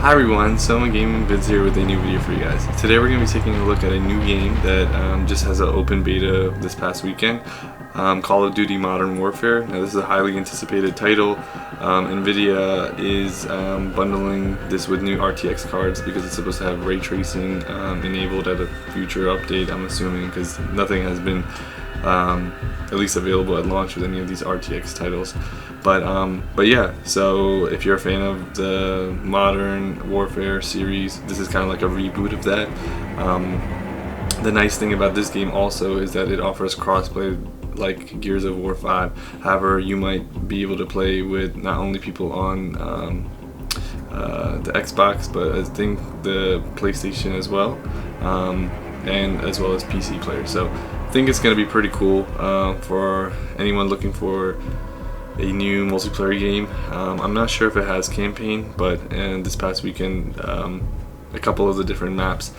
Hi everyone, Soma Gaming Vids here with a new video for you guys. Today we're going to be taking a look at a new game that just has an open beta this past weekend, Call of Duty Modern Warfare. Now this is a highly anticipated title. NVIDIA is bundling this with new RTX cards because it's supposed to have ray tracing enabled at a future update, I'm assuming, because nothing has been at least available at launch with any of these RTX titles. But yeah, so if you're a fan of the Modern Warfare series, this is kind of like a reboot of that. The nice thing about this game also is that it offers crossplay like Gears of War 5. However, you might be able to play with not only people on the Xbox, but I think the PlayStation as well, and as well as PC players. So I think it's going to be pretty cool for anyone looking for a new multiplayer game. I'm not sure if it has campaign, but this past weekend a couple of the different maps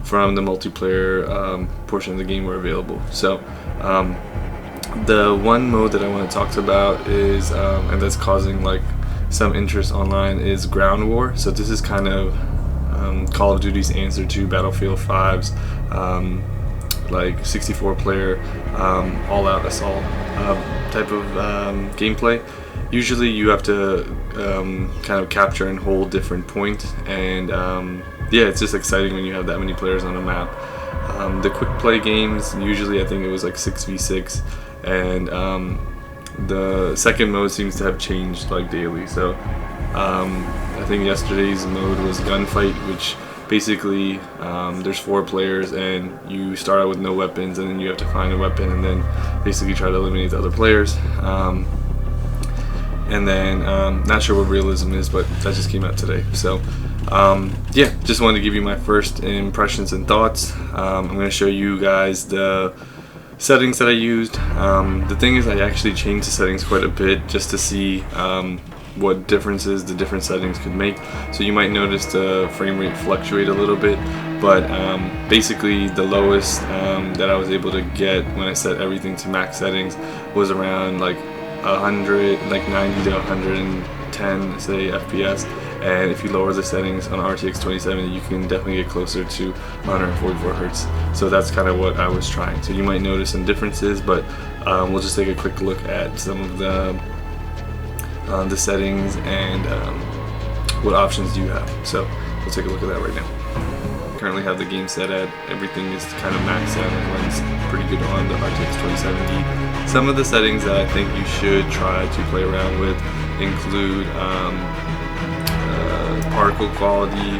from the multiplayer portion of the game were available. So the one mode that I want to talk about is and that's causing like some interest online is Ground War. So this is kind of Call of Duty's answer to Battlefield 5's like 64 player all-out assault type of gameplay. Usually you have to kind of capture and hold different points, and yeah, it's just exciting when you have that many players on a map. The quick play games, usually I think it was like 6v6, and the second mode seems to have changed like daily. So I think yesterday's mode was gunfight, which basically there's 4 players and you start out with no weapons, and then you have to find a weapon and then basically try to eliminate the other players. And then not sure what realism is, but that just came out today. So yeah, just wanted to give you my first impressions and thoughts. I'm going to show you guys the settings that I used. The thing is, I actually changed the settings quite a bit just to see what differences the different settings could make. So you might notice the frame rate fluctuate a little bit, but basically the lowest that I was able to get when I set everything to max settings was around like 100, like 90 to 110 say FPS. And if you lower the settings on RTX 2070, you can definitely get closer to 144 Hertz. So that's kind of what I was trying. So you might notice some differences, but we'll just take a quick look at some of the settings and what options do you have. So we'll take a look at that right now. Currently have the game set at everything is kind of maxed out and runs pretty good on the RTX 2070. Some of the settings that I think you should try to play around with include particle quality,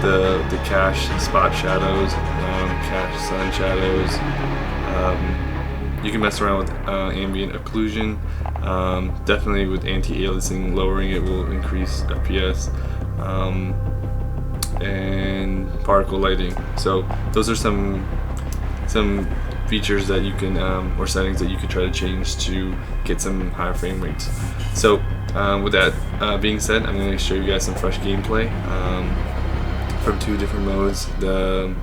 the cache spot shadows, cache sun shadows. You can mess around with ambient occlusion. Definitely with anti-aliasing, lowering it will increase FPS, and particle lighting. So those are some features that you can or settings that you could try to change to get some higher frame rates. So with that being said, I'm going to show you guys some fresh gameplay from 2 different modes: the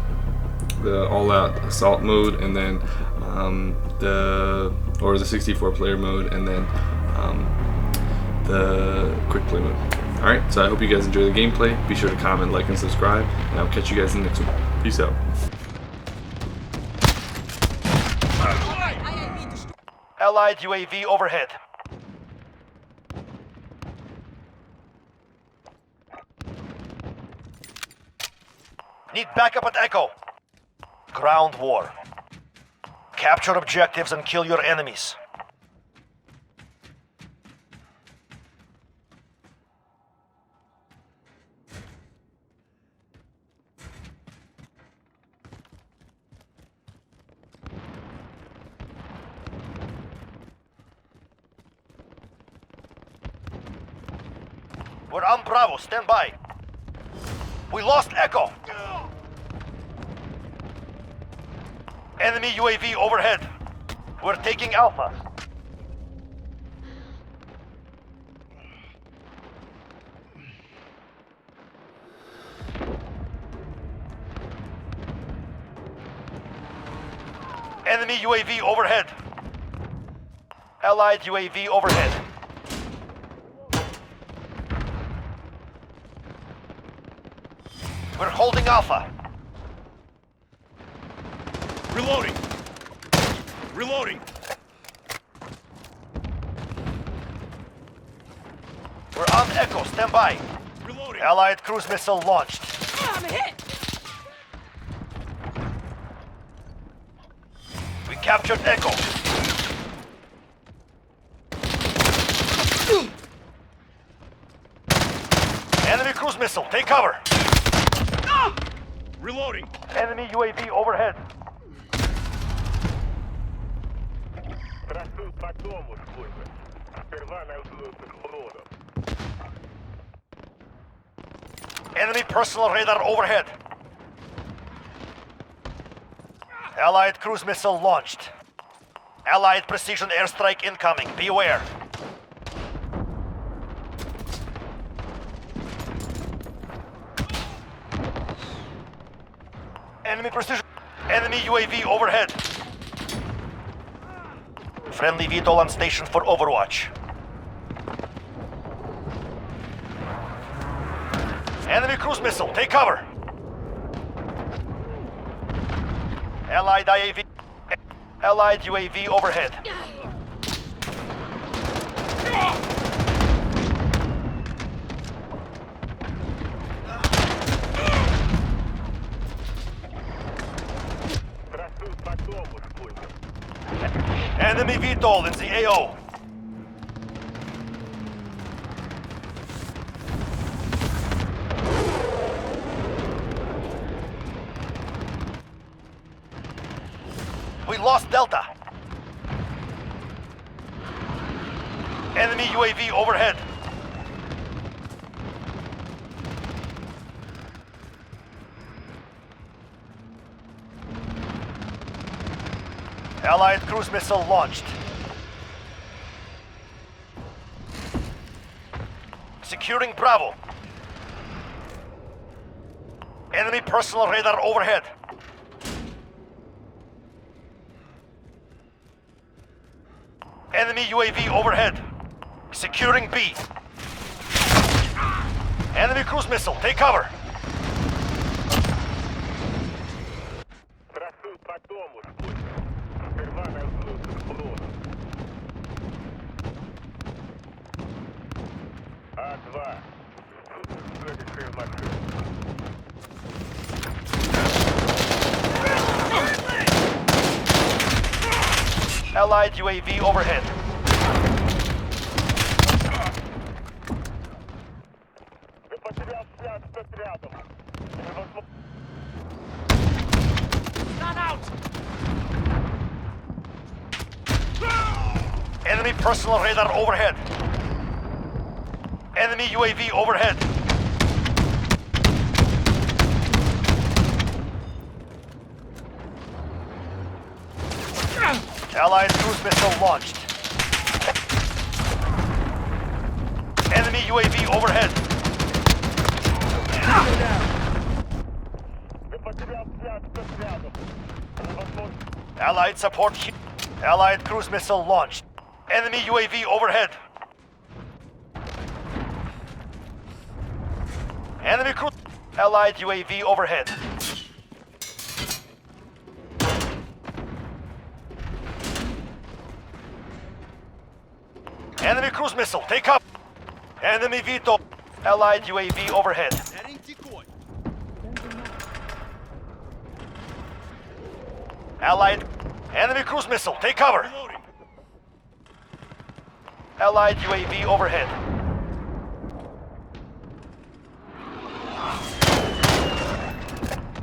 all-out assault mode, and then the 64 player mode, and then the quick play mode. Alright, so I hope you guys enjoy the gameplay. Be sure to comment, like, and subscribe, and I'll catch you guys in the next one. Peace out. Allied UAV overhead. Need backup at Echo. Ground war. Capture objectives and kill your enemies. We're on Bravo, stand by. We lost Echo. Enemy UAV overhead. We're taking Alpha. Enemy UAV overhead. Allied UAV overhead. We're holding Alpha. Reloading! Reloading! We're on Echo. Stand by. Reloading! Allied cruise missile launched. I'm hit! We captured Echo. Enemy cruise missile. Take cover. Reloading! Enemy UAV overhead. Enemy personal radar overhead. Allied cruise missile launched. Allied precision airstrike incoming. Beware. Enemy precision. Enemy UAV overhead. Friendly VTOL on station for Overwatch. Enemy cruise missile. Take cover. Allied IAV. Allied UAV overhead. Enemy VTOL in the AO. We lost Delta. Enemy UAV overhead. Allied cruise missile launched. Securing Bravo. Enemy personal radar overhead. Enemy UAV overhead. Securing B. Enemy cruise missile. Take cover. Allied UAV overhead. Not out! Enemy personal radar overhead. Enemy UAV overhead. Allied cruise missile launched. Enemy UAV overhead. Allied support. Allied cruise missile launched. Enemy UAV overhead. Enemy cruise. Allied UAV overhead. Enemy cruise missile, take up. Enemy VTOL. Allied UAV overhead. Heading decoy. Allied. Enemy cruise missile, take cover. Reloading. Allied UAV overhead.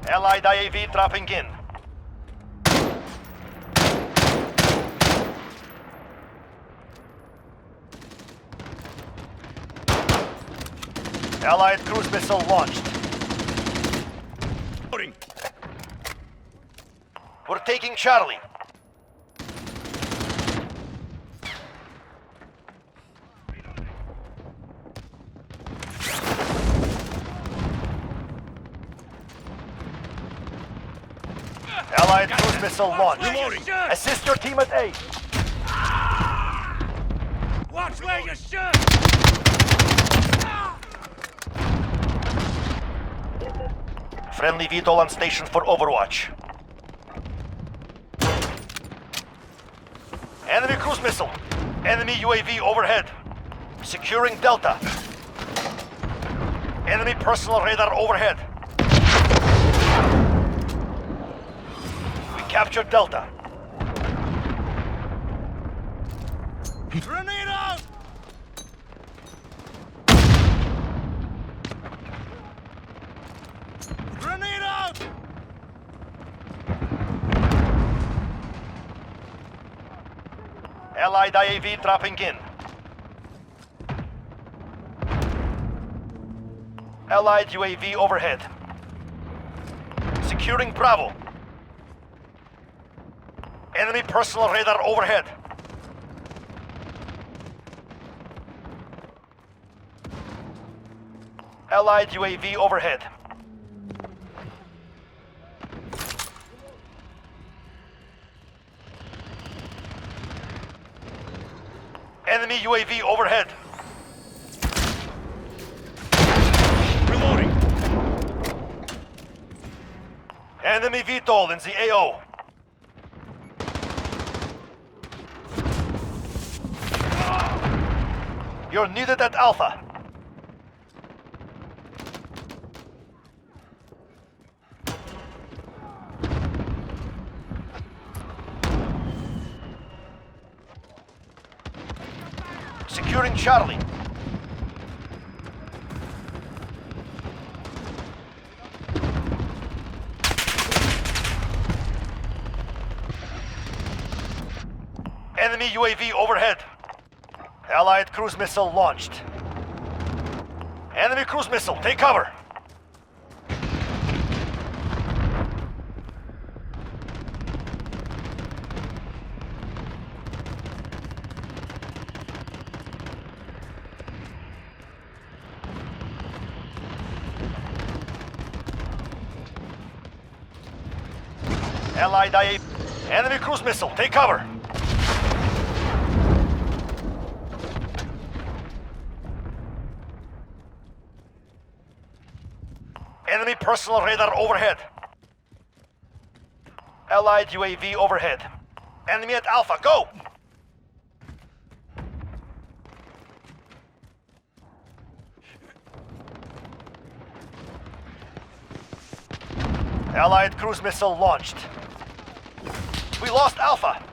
Allied IAV dropping in. Allied cruise missile launched. Reloading. We're taking Charlie. Allied cruise missile launched. Reloading. Assist your team at A. Watch where you shoot! Friendly VTOL on station for overwatch. Enemy cruise missile. Enemy UAV overhead. Securing Delta. Enemy personal radar overhead. We captured Delta. Grenade out! Grenade out! Allied IAV dropping in. Allied UAV overhead. Securing Bravo. Enemy personal radar overhead. Allied UAV overhead. Enemy UAV overhead. Reloading! Enemy VTOL in the AO. You're needed at Alpha. Securing Charlie. Enemy UAV overhead. Allied cruise missile launched. Enemy cruise missile, take cover. Allied IA. Enemy cruise missile, take cover. Enemy personal radar overhead. Allied UAV overhead. Enemy at Alpha, go! Allied cruise missile launched. We lost Alpha.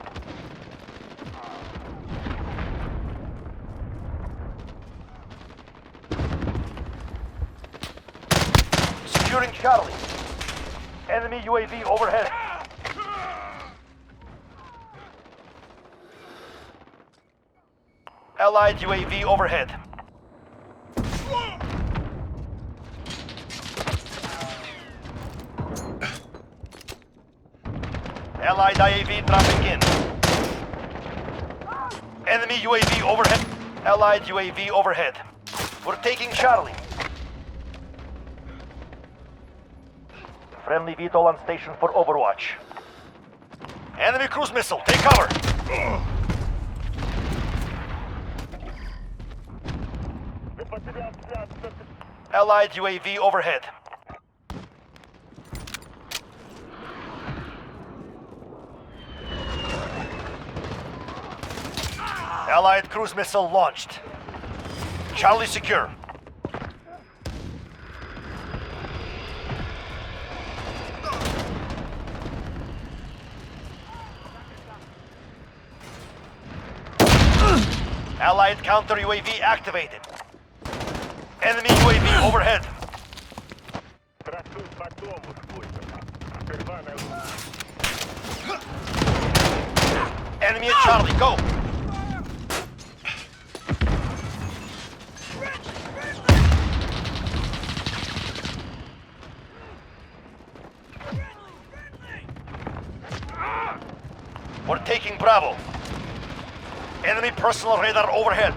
Securing Charlie. Enemy UAV overhead. Allied UAV overhead. Allied IAV dropping in. Enemy UAV overhead. Allied UAV overhead. We're taking Charlie. Friendly VTOL on station for overwatch. Enemy cruise missile, take cover. Allied UAV overhead. Allied cruise missile launched. Charlie secure. Allied counter UAV activated. Enemy UAV overhead. Enemy at Charlie, go! We're taking Bravo. Enemy personal radar overhead.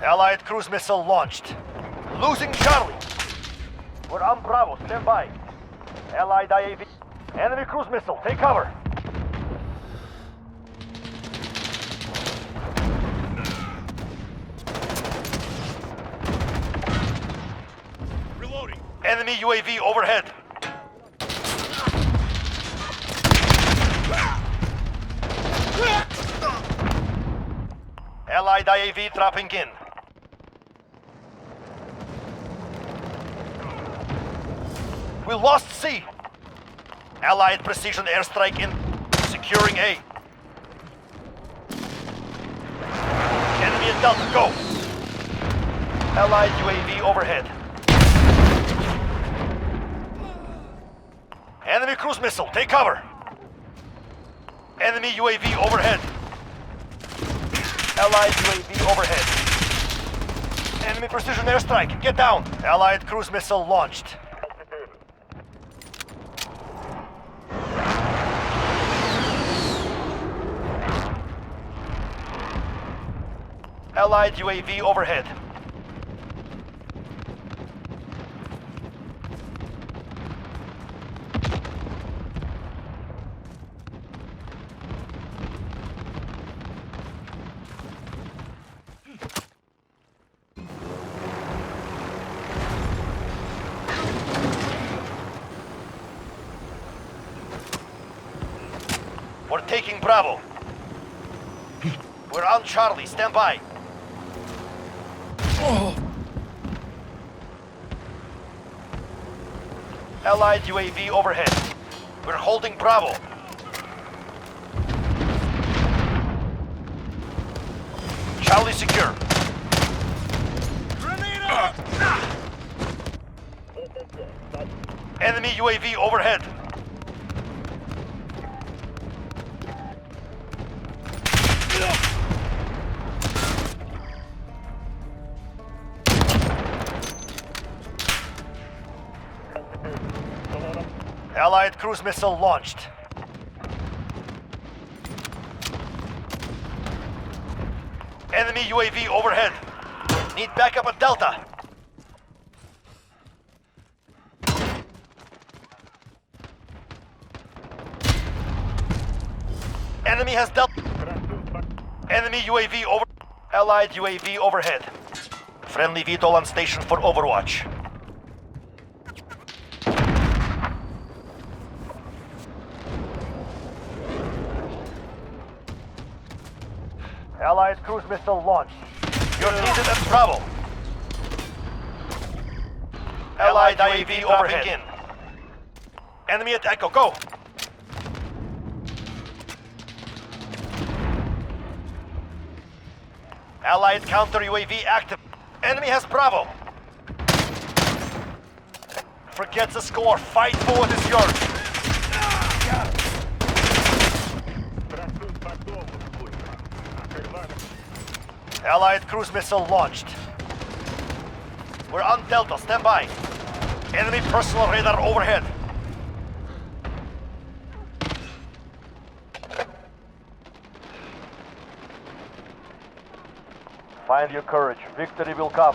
Allied cruise missile launched. Losing Charlie. We're on Bravo, stand by. Allied IAV. Enemy cruise missile, take cover. Enemy UAV overhead. Allied IAV dropping in. We lost C. Allied precision airstrike in. Securing A. Enemy at Delta, go! Allied UAV overhead. Enemy cruise missile, take cover! Enemy UAV overhead. Allied UAV overhead. Enemy precision airstrike, get down! Allied cruise missile launched. Allied UAV overhead. We're taking Bravo. We're on Charlie, stand by. Allied UAV overhead. We're holding Bravo. Charlie secure. Grenade out! Enemy UAV overhead. Allied cruise missile launched. Enemy UAV overhead. Need backup at Delta. Enemy has Delta. Enemy UAV over. Allied UAV overhead. Friendly VTOL on station for Overwatch. Allied cruise missile launched. You're needed at Bravo. Allied UAV overhead. In. Enemy at Echo, go! Allied counter UAV active. Enemy has Bravo. Forget the score. Fight for what is yours. Allied cruise missile launched. We're on Delta, stand by. Enemy personal radar overhead. Find your courage. Victory will come.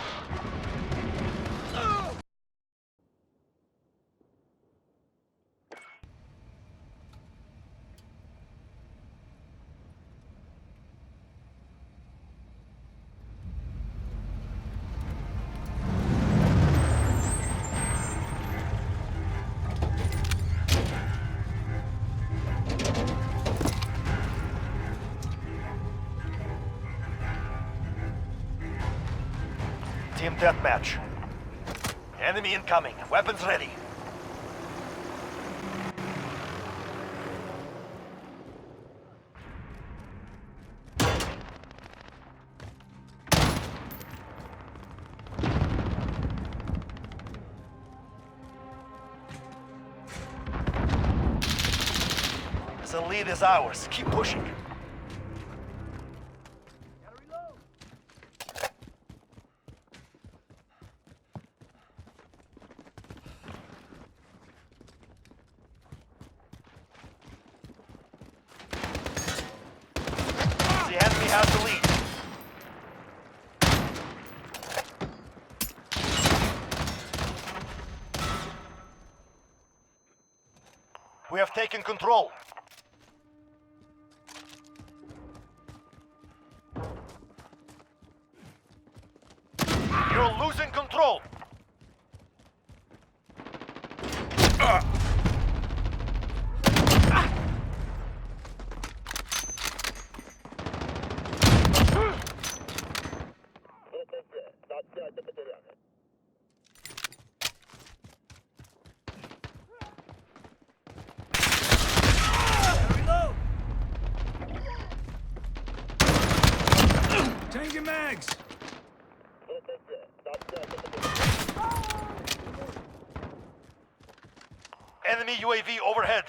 Team deathmatch. Enemy incoming. Weapons ready. The lead is ours. Keep pushing. Has the lead. We have taken control. You're losing control. Enemy UAV overhead.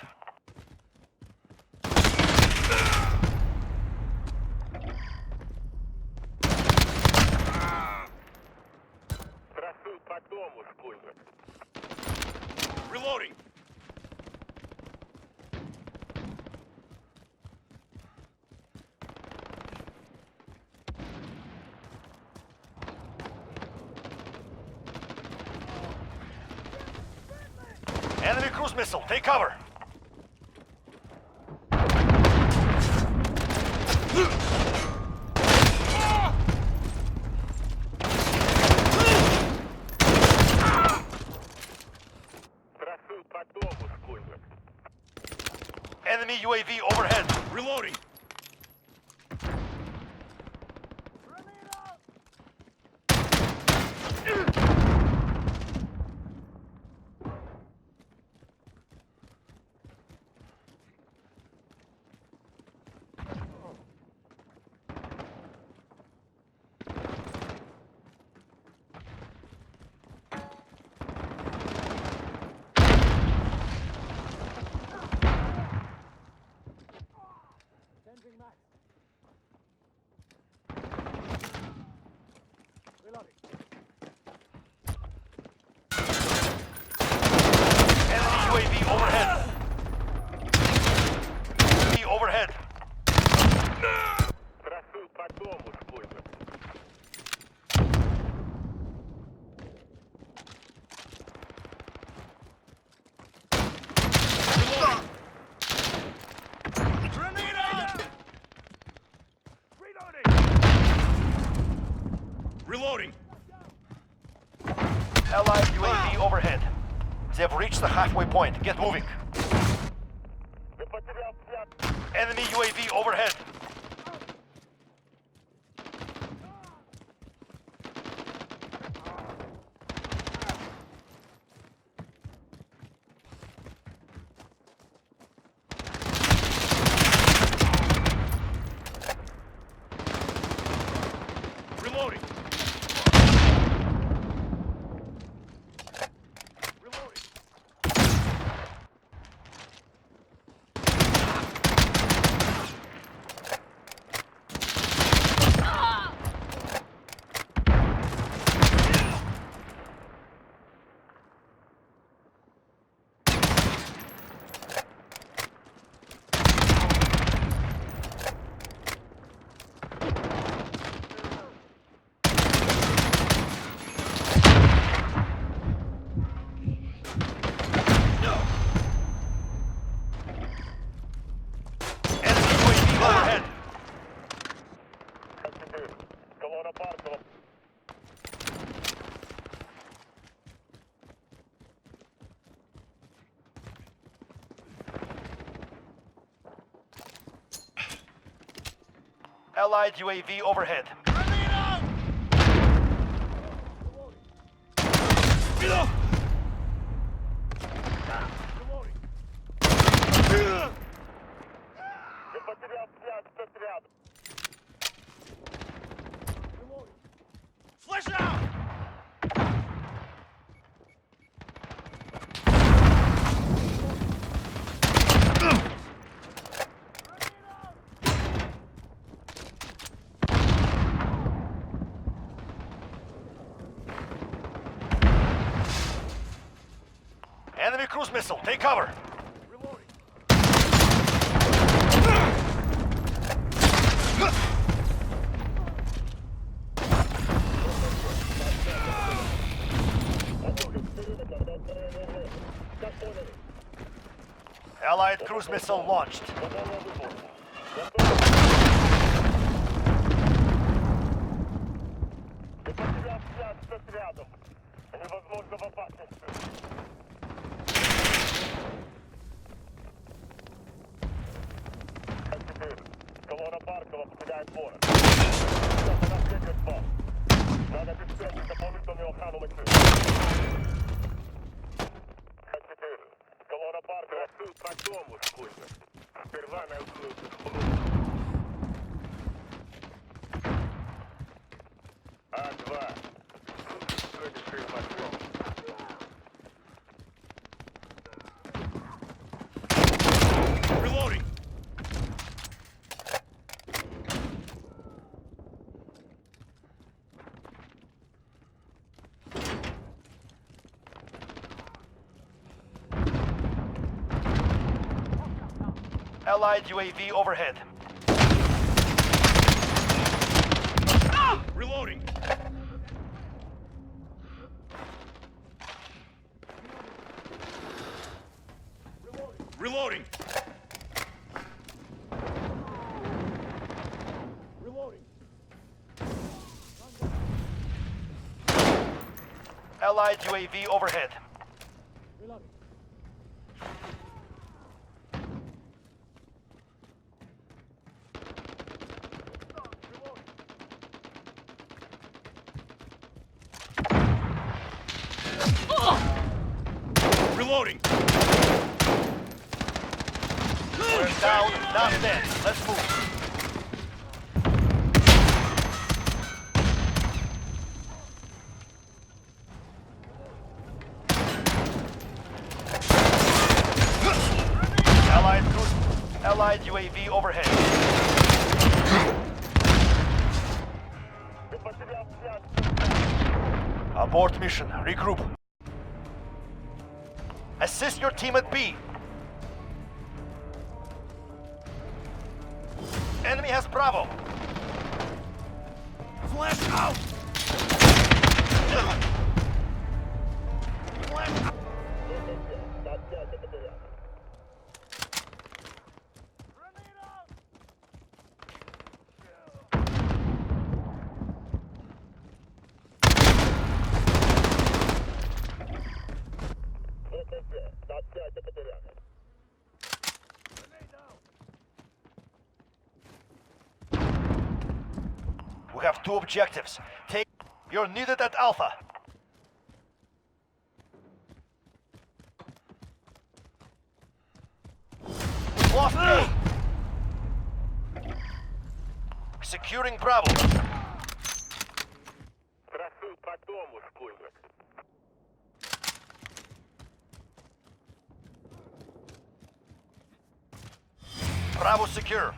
Reloading. Enemy cruise missile, take cover. Enemy UAV overhead. Reloading. Enemy UAV overhead. UAV overhead. Grenade out! Reloading. Allied UAV overhead. They've reached the halfway point. Get moving. Enemy UAV overhead. Reloading. Enemy UAV overhead. Allied UAV overhead. Grenade out! Flash out! Enemy cruise missile, take cover. Allied cruise missile launched. Allied UAV overhead. Reloading. Reloading. Reloading. Allied UAV overhead. Reloading. Reloading. We're down, not dead. Let's move. Allied UAV overhead. Abort mission. Regroup. Assist your team at B. Enemy has Bravo. Flash out. Flash out. We have 2 objectives. You're needed at Alpha. We lost A. Securing Bravo. Bravo secure.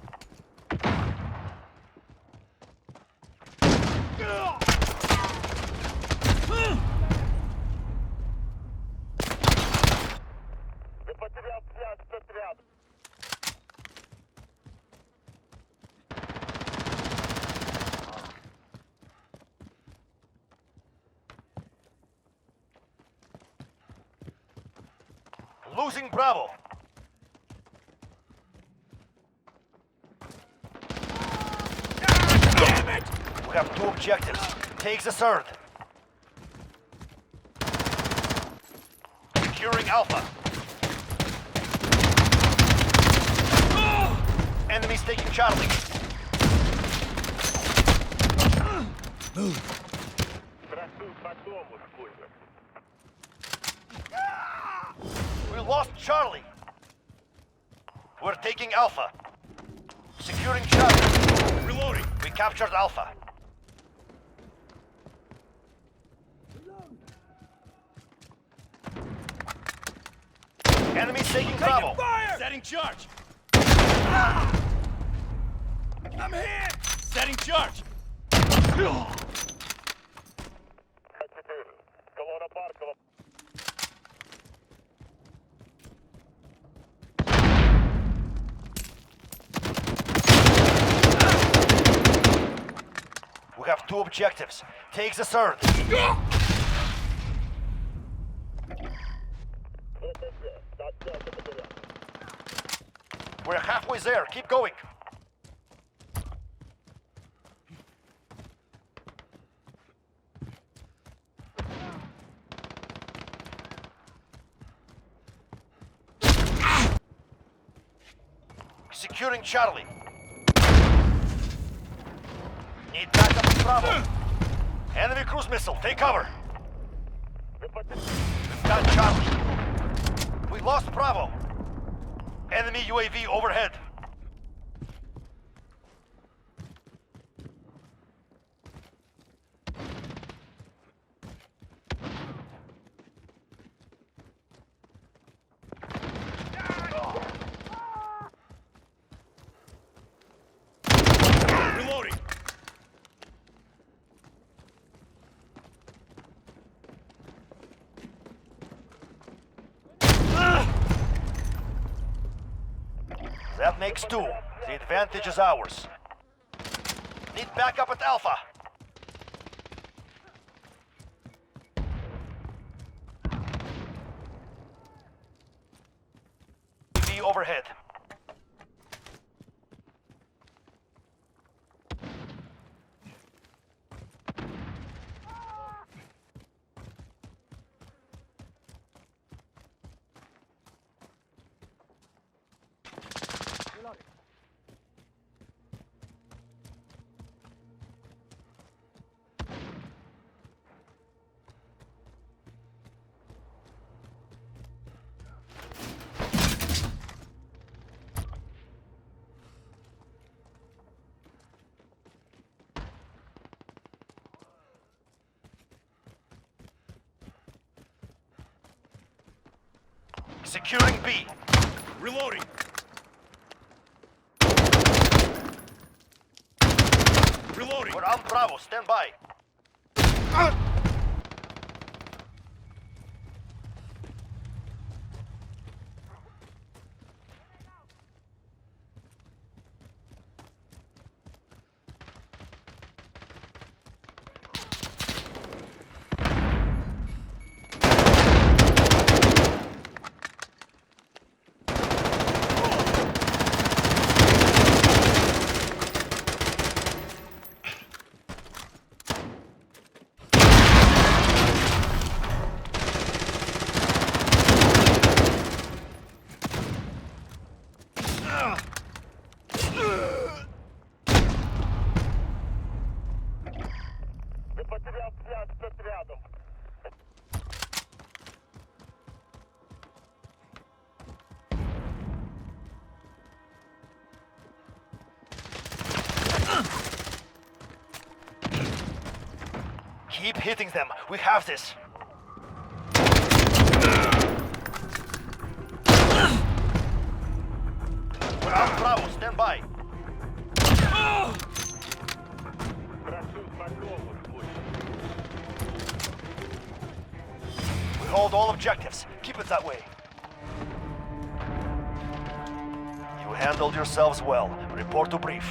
Losing Bravo. Damn it! We have 2 objectives. Take the third. Securing Alpha. Enemies taking Charlie. We lost Charlie. We're taking Alpha. Securing Charlie. Reloading. We captured Alpha. Enemies taking Bravo. Fire! Setting charge. I'm hit. Setting charge. We have 2 objectives. Take the third. We're halfway there. Keep going. Securing Charlie. Need backup at Bravo. Enemy cruise missile. Take cover. We've got Charlie. We lost Bravo. Enemy UAV overhead. Reloading. That makes two. The advantage is ours. Need backup at Alpha. UAV overhead. Securing B. Reloading. Reloading. We're on Bravo. Stand by. Keep hitting them. We have this. We're on Bravo. Stand by. We hold all objectives. Keep it that way. You handled yourselves well. Report to brief.